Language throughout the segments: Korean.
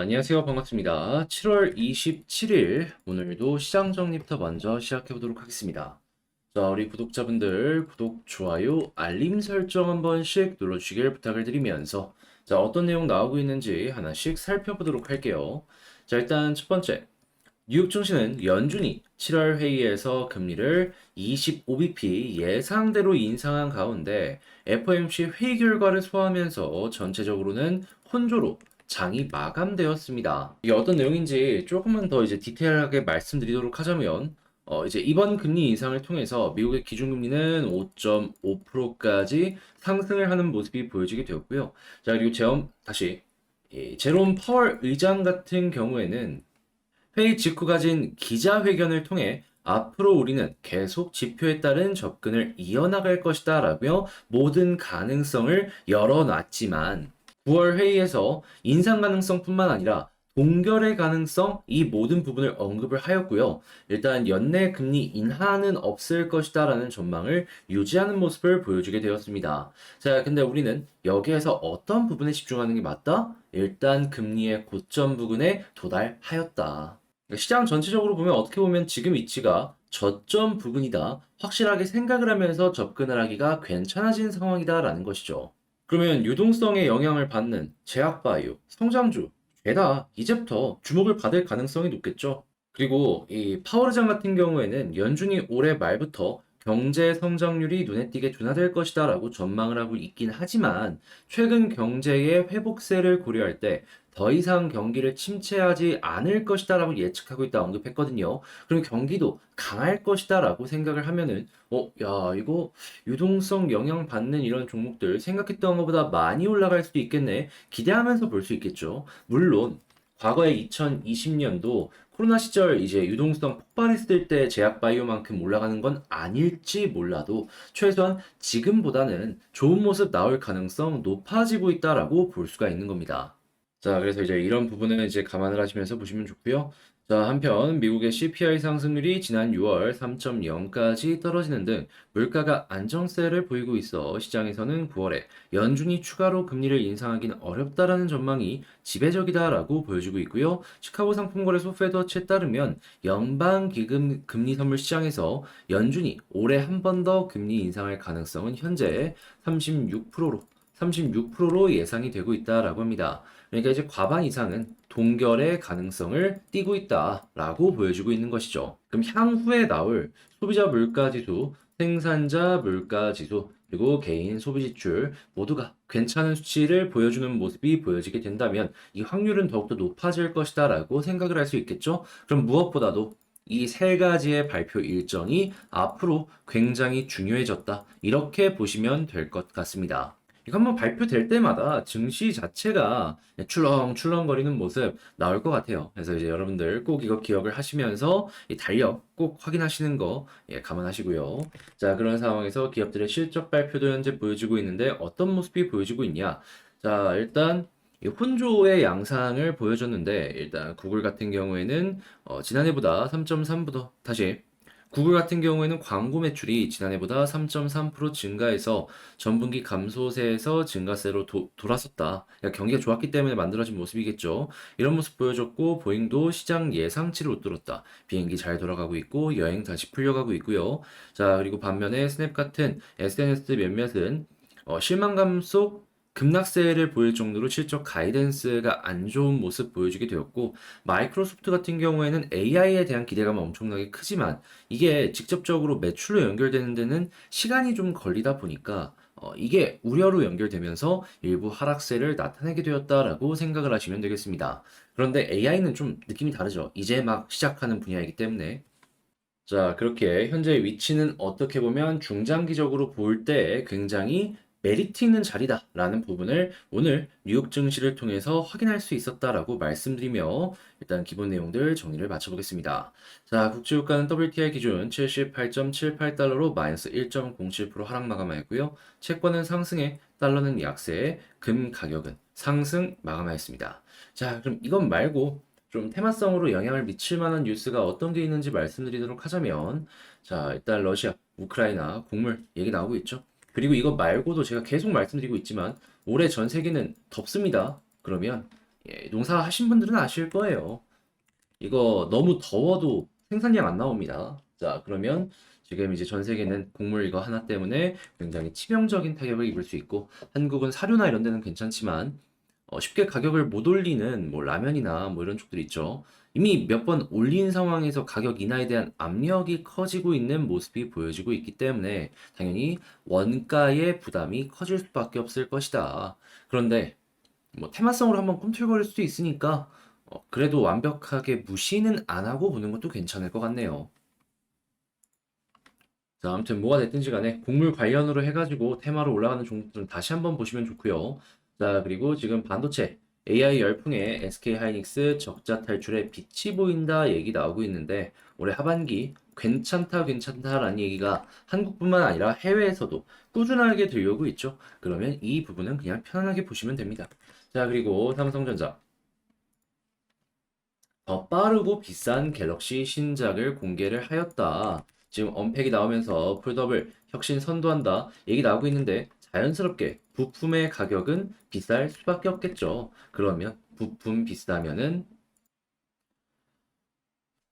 안녕하세요. 반갑습니다. 7월 27일, 오늘도 시장 정리부터 먼저 시작해 보도록 하겠습니다. 자, 우리 구독자분들, 구독, 좋아요, 알림 설정 한 번씩 눌러주시길 부탁을 드리면서, 자, 어떤 내용 나오고 있는지 하나씩 살펴보도록 할게요. 자, 일단 첫 번째, 뉴욕 증시는 연준이 7월 회의에서 금리를 25bp 예상대로 인상한 가운데 FOMC 회의 결과를 소화하면서 전체적으로는 혼조로 장이 마감되었습니다. 이게 어떤 내용인지 조금만 더 이제 디테일하게 말씀드리도록 하자면, 이제 이번 금리 인상을 통해서 미국의 기준금리는 5.5%까지 상승을 하는 모습이 보여지게 되었고요. 자, 그리고 이 제롬 파월 의장 같은 경우에는 회의 직후 가진 기자회견을 통해 앞으로 우리는 계속 지표에 따른 접근을 이어나갈 것이다 라며 모든 가능성을 열어놨지만 9월 회의에서 인상 가능성뿐만 아니라 동결의 가능성 이 모든 부분을 언급을 하였고요. 일단 연내 금리 인하는 없을 것이다 라는 전망을 유지하는 모습을 보여주게 되었습니다. 자, 근데 우리는 여기에서 어떤 부분에 집중하는 게 맞다? 일단 금리의 고점 부근에 도달하였다. 시장 전체적으로 보면 어떻게 보면 지금 위치가 저점 부근이다. 확실하게 생각을 하면서 접근을 하기가 괜찮아진 상황이다라는 것이죠. 그러면 유동성에 영향을 받는 제약바이오, 성장주, 죄다 이제부터 주목을 받을 가능성이 높겠죠. 그리고 이 파워르장 같은 경우에는 연준이 올해 말부터 경제 성장률이 눈에 띄게 둔화될 것이다라고 전망을 하고 있긴 하지만 최근 경제의 회복세를 고려할 때 더 이상 경기를 침체하지 않을 것이다라고 예측하고 있다 언급했거든요. 그럼 경기도 강할 것이다라고 생각을 하면은 야, 이거 유동성 영향 받는 이런 종목들 생각했던 것보다 많이 올라갈 수도 있겠네. 기대하면서 볼 수 있겠죠. 물론 과거에 2020년도 코로나 시절 이제 유동성 폭발했을 때 제약바이오만큼 올라가는 건 아닐지 몰라도 최소한 지금보다는 좋은 모습 나올 가능성 높아지고 있다라고 볼 수가 있는 겁니다. 자, 그래서 이제 이런 부분은 이제 감안을 하시면서 보시면 좋고요. 자, 한편 미국의 CPI 상승률이 지난 6월 3.0까지 떨어지는 등 물가가 안정세를 보이고 있어 시장에서는 9월에 연준이 추가로 금리를 인상하기는 어렵다라는 전망이 지배적이다라고 보여지고 있고요. 시카고 상품거래소 페드워치에 따르면 연방기금 금리 선물 시장에서 연준이 올해 한 번 더 금리 인상할 가능성은 현재 36%로 예상이 되고 있다라고 합니다. 그러니까 이제 과반 이상은 동결의 가능성을 띠고 있다라고 보여주고 있는 것이죠. 그럼 향후에 나올 소비자 물가 지수, 생산자 물가 지수, 그리고 개인 소비 지출 모두가 괜찮은 수치를 보여주는 모습이 보여지게 된다면 이 확률은 더욱더 높아질 것이다라고 생각을 할 수 있겠죠. 그럼 무엇보다도 이 세 가지의 발표 일정이 앞으로 굉장히 중요해졌다. 이렇게 보시면 될 것 같습니다. 이거 한번 발표될 때마다 증시 자체가 출렁출렁거리는 모습 나올 것 같아요. 그래서 이제 여러분들 꼭 이거 기억을 하시면서 이 달력 꼭 확인하시는 거 감안하시고요. 자, 그런 상황에서 기업들의 실적 발표도 현재 보여지고 있는데 어떤 모습이 보여지고 있냐? 자, 일단 이 혼조의 양상을 보여줬는데 일단 구글 같은 경우에는 지난해보다 3.3부터 다시 구글 같은 경우에는 광고 매출이 지난해보다 3.3% 증가해서 전분기 감소세에서 증가세로 돌아섰다. 그러니까 경기가 좋았기 때문에 만들어진 모습이겠죠. 이런 모습 보여줬고 보잉도 시장 예상치를 웃돌았다. 비행기 잘 돌아가고 있고 여행 다시 풀려가고 있고요. 자, 그리고 반면에 스냅 같은 SNS 몇몇은 실망감 속 급락세를 보일 정도로 실적 가이던스가 안 좋은 모습 보여주게 되었고, 마이크로소프트 같은 경우에는 AI에 대한 기대감은 엄청나게 크지만, 이게 직접적으로 매출로 연결되는 데는 시간이 좀 걸리다 보니까, 이게 우려로 연결되면서 일부 하락세를 나타내게 되었다라고 생각을 하시면 되겠습니다. 그런데 AI는 좀 느낌이 다르죠. 이제 막 시작하는 분야이기 때문에. 자, 그렇게 현재 위치는 어떻게 보면 중장기적으로 볼 때 굉장히 메리트 있는 자리다라는 부분을 오늘 뉴욕 증시를 통해서 확인할 수 있었다라고 말씀드리며 일단 기본 내용들 정리를 마쳐보겠습니다. 자, 국제유가는 WTI 기준 78.78달러로 마이너스 1.07% 하락 마감하였고요. 채권은 상승에 달러는 약세에 금 가격은 상승 마감하였습니다. 자, 그럼 이것 말고 좀 테마성으로 영향을 미칠 만한 뉴스가 어떤 게 있는지 말씀드리도록 하자면, 자, 일단 러시아, 우크라이나, 곡물 얘기 나오고 있죠. 그리고 이거 말고도 제가 계속 말씀드리고 있지만, 올해 전 세계는 덥습니다. 그러면 예, 농사 하신 분들은 아실 거예요. 이거 너무 더워도 생산량 안 나옵니다. 자, 그러면 지금 이제 전 세계는 곡물 이거 하나 때문에 굉장히 치명적인 타격을 입을 수 있고, 한국은 사료나 이런 데는 괜찮지만 쉽게 가격을 못 올리는 뭐 라면이나 뭐 이런 쪽들이 있죠. 이미 몇 번 올린 상황에서 가격 인하에 대한 압력이 커지고 있는 모습이 보여지고 있기 때문에 당연히 원가의 부담이 커질 수밖에 없을 것이다. 그런데 뭐 테마성으로 한번 꿈틀거릴 수도 있으니까 그래도 완벽하게 무시는 안 하고 보는 것도 괜찮을 것 같네요. 자, 아무튼 뭐가 됐든지 간에 곡물 관련으로 해가지고 테마로 올라가는 종목들은 다시 한번 보시면 좋고요. 자, 그리고 지금 반도체 AI 열풍에 SK 하이닉스 적자 탈출에 빛이 보인다 얘기 나오고 있는데 올해 하반기 괜찮다 괜찮다라는 얘기가 한국뿐만 아니라 해외에서도 꾸준하게 들려오고 있죠. 그러면 이 부분은 그냥 편안하게 보시면 됩니다. 자, 그리고 삼성전자 더 빠르고 비싼 갤럭시 신작을 공개를 하였다. 지금 언팩이 나오면서 폴더블 혁신 선도한다. 얘기 나오고 있는데 자연스럽게 부품의 가격은 비쌀 수밖에 없겠죠. 그러면 부품 비싸면은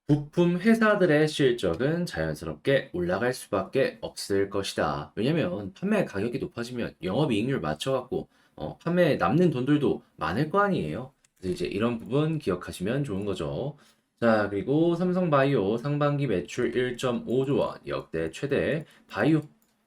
부품 회사들의 실적은 자연스럽게 올라갈 수밖에 없을 것이다. 왜냐면 판매 가격이 높아지면 영업이익률 맞춰갖고 판매에 남는 돈들도 많을 거 아니에요. 그래서 이제 이런 부분 기억하시면 좋은 거죠. 자, 그리고 삼성바이오 상반기 매출 1.5조 원, 역대 최대 바이오.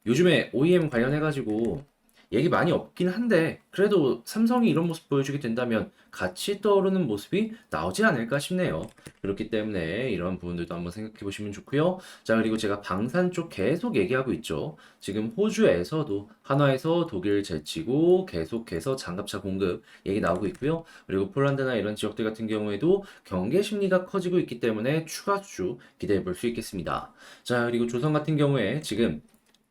요즘에 OEM 관련해가지고 얘기 많이 없긴 한데 그래도 삼성이 이런 모습 보여주게 된다면 같이 떠오르는 모습이 나오지 않을까 싶네요. 그렇기 때문에 이런 부분들도 한번 생각해 보시면 좋고요. 자, 그리고 제가 방산 쪽 계속 얘기하고 있죠. 지금 호주에서도 한화에서 독일 제치고 계속해서 장갑차 공급 얘기 나오고 있고요. 그리고 폴란드나 이런 지역들 같은 경우에도 경계 심리가 커지고 있기 때문에 추가 수주 기대해 볼 수 있겠습니다. 자, 그리고 조선 같은 경우에 지금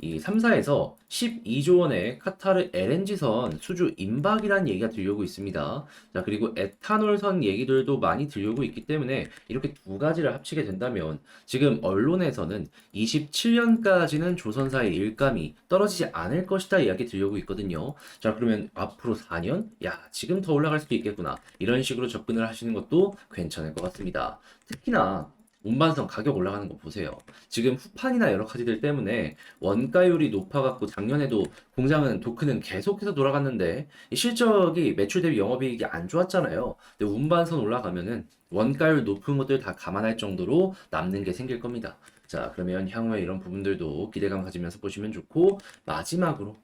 이 3사에서 12조 원의 카타르 LNG선 수주 임박이란 얘기가 들려오고 있습니다. 자, 그리고 에탄올선 얘기들도 많이 들려오고 있기 때문에 이렇게 두 가지를 합치게 된다면 지금 언론에서는 27년까지는 조선사의 일감이 떨어지지 않을 것이다 이야기 들려오고 있거든요. 자, 그러면 앞으로 4년? 야, 지금 더 올라갈 수도 있겠구나. 이런 식으로 접근을 하시는 것도 괜찮을 것 같습니다. 특히나 운반선 가격 올라가는 거 보세요. 지금 후판이나 여러 가지들 때문에 원가율이 높아갖고 작년에도 공장은 도크는 계속해서 돌아갔는데 이 실적이 매출 대비 영업이익이 안 좋았잖아요. 근데 운반선 올라가면은 원가율 높은 것들 다 감안할 정도로 남는 게 생길 겁니다. 자, 그러면 향후에 이런 부분들도 기대감 가지면서 보시면 좋고 마지막으로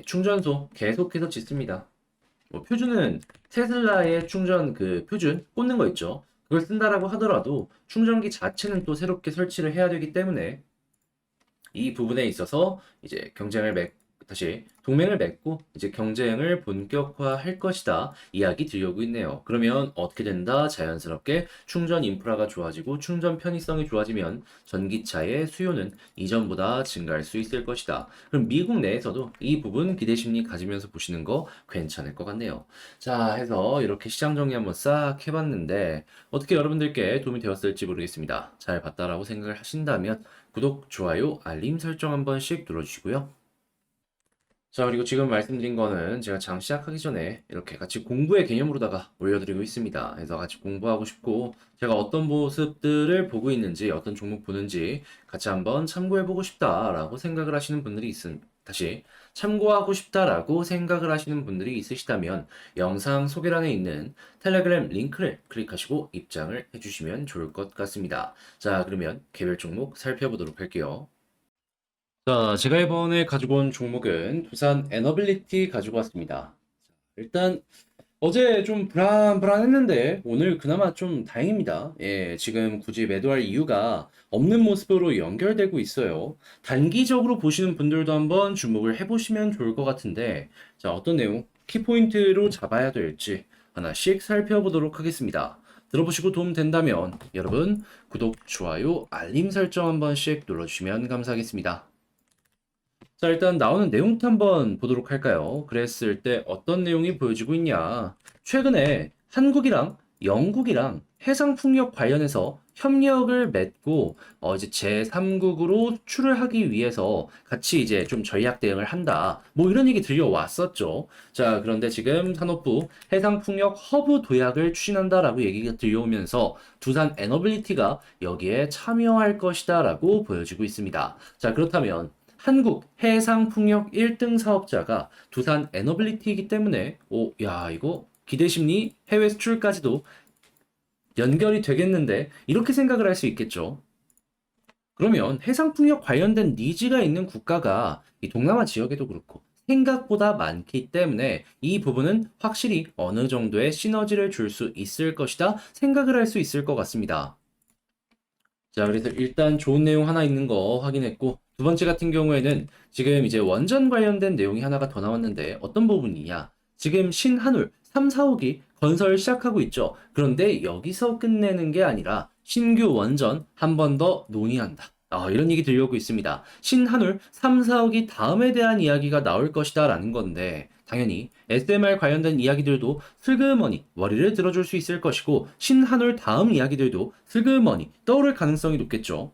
충전소 계속해서 짓습니다. 뭐 표준은 테슬라의 충전 그 표준 꽂는 거 있죠. 그걸 쓴다라고 하더라도 충전기 자체는 또 새롭게 설치를 해야 되기 때문에 이 부분에 있어서 이제 다시 동맹을 맺고 이제 경쟁을 본격화할 것이다 이야기 들려오고 있네요. 그러면 어떻게 된다? 자연스럽게 충전 인프라가 좋아지고 충전 편의성이 좋아지면 전기차의 수요는 이전보다 증가할 수 있을 것이다. 그럼 미국 내에서도 이 부분 기대 심리 가지면서 보시는 거 괜찮을 것 같네요. 자, 해서 이렇게 시장 정리 한번 싹 해봤는데 어떻게 여러분들께 도움이 되었을지 모르겠습니다. 잘 봤다라고 생각을 하신다면 구독, 좋아요, 알림 설정 한 번씩 눌러주시고요. 자, 그리고 지금 말씀드린 거는 제가 장 시작하기 전에 이렇게 같이 공부의 개념으로다가 올려드리고 있습니다. 그래서 같이 공부하고 싶고, 제가 어떤 모습들을 보고 있는지, 어떤 종목 보는지 같이 한번 참고해보고 싶다라고 생각을 하시는 분들이 다시, 참고하고 싶다라고 생각을 하시는 분들이 있으시다면, 영상 소개란에 있는 텔레그램 링크를 클릭하시고 입장을 해주시면 좋을 것 같습니다. 자, 그러면 개별 종목 살펴보도록 할게요. 자, 제가 이번에 가지고 온 종목은 두산 에너빌리티 가지고 왔습니다. 일단 어제 좀 불안했는데 오늘 그나마 좀 다행입니다. 예, 지금 굳이 매도할 이유가 없는 모습으로 연결되고 있어요. 단기적으로 보시는 분들도 한번 주목을 해보시면 좋을 것 같은데, 자, 어떤 내용, 키포인트로 잡아야 될지 하나씩 살펴보도록 하겠습니다. 들어보시고 도움 된다면 여러분 구독, 좋아요, 알림 설정 한 번씩 눌러주시면 감사하겠습니다. 자, 일단 나오는 내용부터 한번 보도록 할까요? 그랬을 때 어떤 내용이 보여지고 있냐? 최근에 한국이랑 영국이랑 해상 풍력 관련해서 협력을 맺고 이제 제3국으로 수출을 하기 위해서 같이 이제 좀 전략 대응을 한다. 뭐 이런 얘기 들려왔었죠. 자, 그런데 지금 산업부 해상풍력 허브 도약을 추진한다라고 얘기가 들려오면서 두산 에너빌리티가 여기에 참여할 것이다라고 보여지고 있습니다. 자, 그렇다면 한국 해상풍력 1등 사업자가 두산 에너빌리티이기 때문에 야, 이거 기대 심리 해외 수출까지도 연결이 되겠는데 이렇게 생각을 할 수 있겠죠. 그러면 해상풍력 관련된 니즈가 있는 국가가 이 동남아 지역에도 그렇고 생각보다 많기 때문에 이 부분은 확실히 어느 정도의 시너지를 줄 수 있을 것이다 생각을 할 수 있을 것 같습니다. 자, 그래서 일단 좋은 내용 하나 있는 거 확인했고, 두 번째 같은 경우에는 지금 이제 원전 관련된 내용이 하나가 더 나왔는데 어떤 부분이냐? 지금 신한울 3, 4호기 건설 시작하고 있죠. 그런데 여기서 끝내는 게 아니라 신규 원전 한 번 더 논의한다. 이런 얘기 들려오고 있습니다. 신한울 3, 4호기 다음에 대한 이야기가 나올 것이다 라는 건데 당연히 SMR 관련된 이야기들도 슬그머니 머리를 들어줄 수 있을 것이고 신한울 다음 이야기들도 슬그머니 떠오를 가능성이 높겠죠.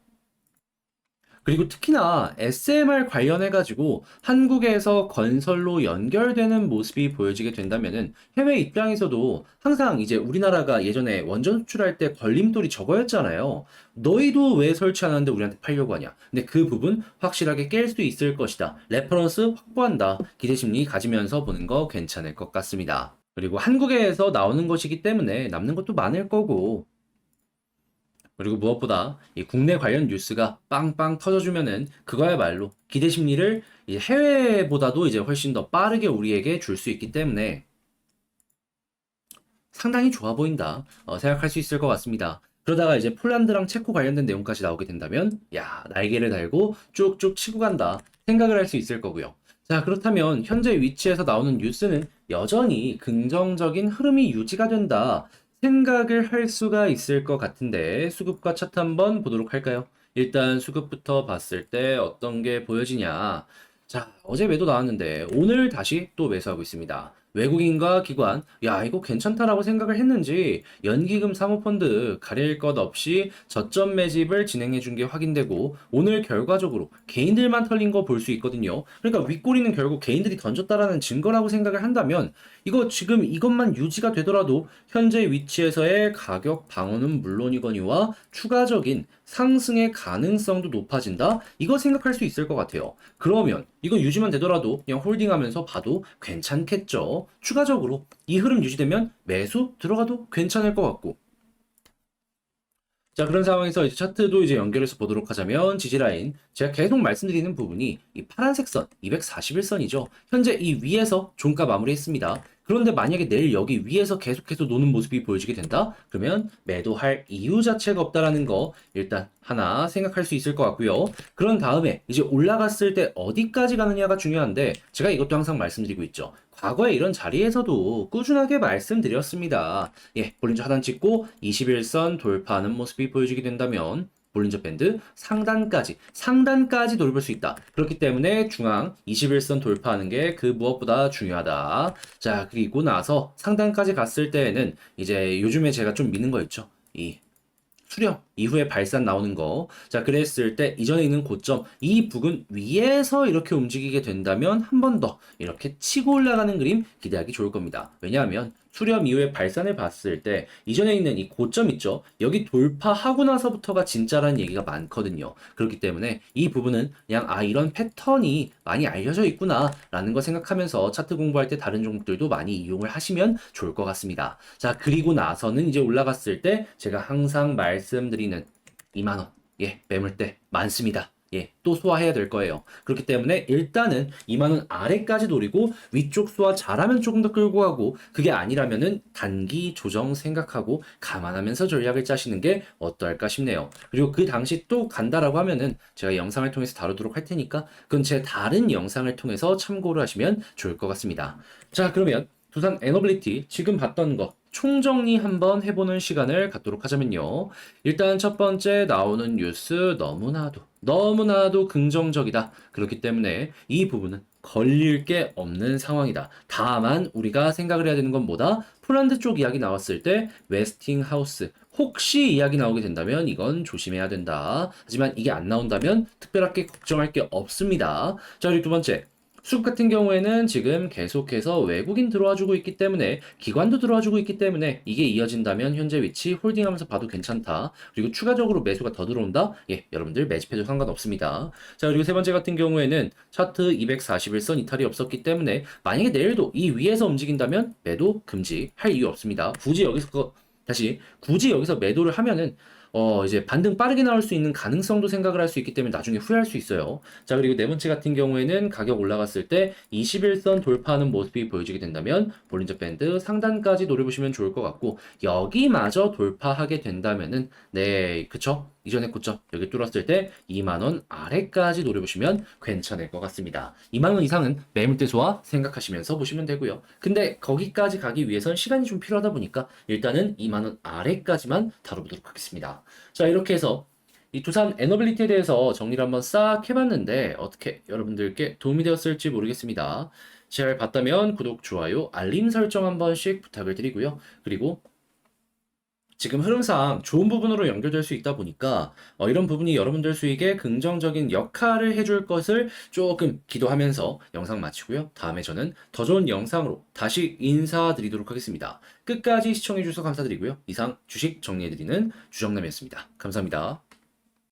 그리고 특히나 SMR 관련해가지고 한국에서 건설로 연결되는 모습이 보여지게 된다면은 해외 입장에서도 항상 이제 우리나라가 예전에 원전 수출할 때 걸림돌이 저거였잖아요. 너희도 왜 설치 안 하는데 우리한테 팔려고 하냐. 근데 그 부분 확실하게 깰 수 있을 것이다. 레퍼런스 확보한다. 기대심리 가지면서 보는 거 괜찮을 것 같습니다. 그리고 한국에서 나오는 것이기 때문에 남는 것도 많을 거고 그리고 무엇보다 이 국내 관련 뉴스가 빵빵 터져주면은 그거야말로 기대 심리를 이제 해외보다도 이제 훨씬 더 빠르게 우리에게 줄 수 있기 때문에 상당히 좋아 보인다 생각할 수 있을 것 같습니다. 그러다가 이제 폴란드랑 체코 관련된 내용까지 나오게 된다면 야 날개를 달고 쭉쭉 치고 간다 생각을 할 수 있을 거고요. 자 그렇다면 현재 위치에서 나오는 뉴스는 여전히 긍정적인 흐름이 유지가 된다 생각을 할 수가 있을 것 같은데 수급과 차트 한번 보도록 할까요? 일단 수급부터 봤을 때 어떤 게 보여지냐? 자, 어제 매도 나왔는데 오늘 다시 또 매수하고 있습니다. 외국인과 기관, 야, 이거 괜찮다라고 생각을 했는지 연기금 사모펀드 가릴 것 없이 저점 매집을 진행해 준 게 확인되고 오늘 결과적으로 개인들만 털린 거 볼 수 있거든요. 그러니까 윗꼬리는 결국 개인들이 던졌다라는 증거라고 생각을 한다면 이거 지금 이것만 유지가 되더라도 현재 위치에서의 가격 방어는 물론이거니와 추가적인 상승의 가능성도 높아진다? 이거 생각할 수 있을 것 같아요. 그러면 이거 유지만 되더라도 그냥 홀딩하면서 봐도 괜찮겠죠. 추가적으로 이 흐름 유지되면 매수 들어가도 괜찮을 것 같고 자, 그런 상황에서 이제 차트도 이제 연결해서 보도록 하자면 지지라인 제가 계속 말씀드리는 부분이 이 파란색 선 241선이죠. 현재 이 위에서 종가 마무리했습니다. 그런데 만약에 내일 여기 위에서 계속해서 노는 모습이 보여지게 된다? 그러면 매도할 이유 자체가 없다라는 거 일단 하나 생각할 수 있을 것 같고요. 그런 다음에 이제 올라갔을 때 어디까지 가느냐가 중요한데 제가 이것도 항상 말씀드리고 있죠. 과거에 이런 자리에서도 꾸준하게 말씀드렸습니다. 예, 볼린저 하단 찍고 21선 돌파하는 모습이 보여지게 된다면 볼린저 밴드 상단까지 돌볼 수 있다. 그렇기 때문에 중앙 21선 돌파하는 게 그 무엇보다 중요하다. 자, 그리고 나서 상단까지 갔을 때에는 이제 요즘에 제가 좀 믿는 거 있죠. 이 수렴 이후에 발산 나오는 거. 자, 그랬을 때 이전에 있는 고점 이 부근 위에서 이렇게 움직이게 된다면 한 번 더 이렇게 치고 올라가는 그림 기대하기 좋을 겁니다. 왜냐하면 수렴 이후에 발산을 봤을 때 이전에 있는 이 고점 있죠? 여기 돌파하고 나서부터가 진짜라는 얘기가 많거든요. 그렇기 때문에 이 부분은 그냥 이런 패턴이 많이 알려져 있구나 라는 거 생각하면서 차트 공부할 때 다른 종목들도 많이 이용을 하시면 좋을 것 같습니다. 자, 그리고 나서는 이제 올라갔을 때 제가 항상 말씀드리는 2만원 예, 매물대 많습니다. 예, 또 소화해야 될 거예요. 그렇기 때문에 일단은 2만원 아래까지 노리고 위쪽 소화 잘하면 조금 더 끌고 가고 그게 아니라면은 단기 조정 생각하고 감안하면서 전략을 짜시는 게 어떨까 싶네요. 그리고 그 당시 또 간다라고 하면은 제가 영상을 통해서 다루도록 할 테니까 그건 제 다른 영상을 통해서 참고를 하시면 좋을 것 같습니다. 자, 그러면 두산 에너빌리티 지금 봤던 거 총정리 한번 해보는 시간을 갖도록 하자면요. 일단 첫 번째 나오는 뉴스 너무나도 긍정적이다. 그렇기 때문에 이 부분은 걸릴 게 없는 상황이다. 다만 우리가 생각을 해야 되는 건 뭐다? 폴란드 쪽 이야기 나왔을 때 웨스팅하우스 혹시 이야기 나오게 된다면 이건 조심해야 된다. 하지만 이게 안 나온다면 특별하게 걱정할 게 없습니다. 자, 그리고 두 번째. 수급 같은 경우에는 지금 계속해서 외국인 들어와 주고 있기 때문에 기관도 들어와 주고 있기 때문에 이게 이어진다면 현재 위치 홀딩하면서 봐도 괜찮다. 그리고 추가적으로 매수가 더 들어온다? 예, 여러분들 매집해도 상관없습니다. 자, 그리고 세 번째 같은 경우에는 차트 241선 이탈이 없었기 때문에 만약에 내일도 이 위에서 움직인다면 매도 금지할 이유 없습니다. 굳이 여기서 매도를 하면은 이제 반등 빠르게 나올 수 있는 가능성도 생각을 할 수 있기 때문에 나중에 후회할 수 있어요. 자, 그리고 네 번째 같은 경우에는 가격 올라갔을 때 21선 돌파하는 모습이 보여지게 된다면 볼린저 밴드 상단까지 노려보시면 좋을 것 같고 여기마저 돌파하게 된다면은 네, 그쵸? 이전에 고점 여기 뚫었을 때 2만 원 아래까지 노려보시면 괜찮을 것 같습니다. 2만 원 이상은 매물대 소화 생각하시면서 보시면 되고요. 근데 거기까지 가기 위해선 시간이 좀 필요하다 보니까 일단은 2만 원 아래까지만 다뤄보도록 하겠습니다. 자, 이렇게 해서 이 두산 에너빌리티에 대해서 정리를 한번 싹 해봤는데 어떻게 여러분들께 도움이 되었을지 모르겠습니다. 잘 봤다면 구독, 좋아요, 알림 설정 한 번씩 부탁을 드리고요. 그리고 지금 흐름상 좋은 부분으로 연결될 수 있다 보니까 이런 부분이 여러분들 수익에 긍정적인 역할을 해줄 것을 조금 기도하면서 영상 마치고요. 다음에 저는 더 좋은 영상으로 다시 인사드리도록 하겠습니다. 끝까지 시청해주셔서 감사드리고요. 이상 주식 정리해드리는 주정남이었습니다. 감사합니다.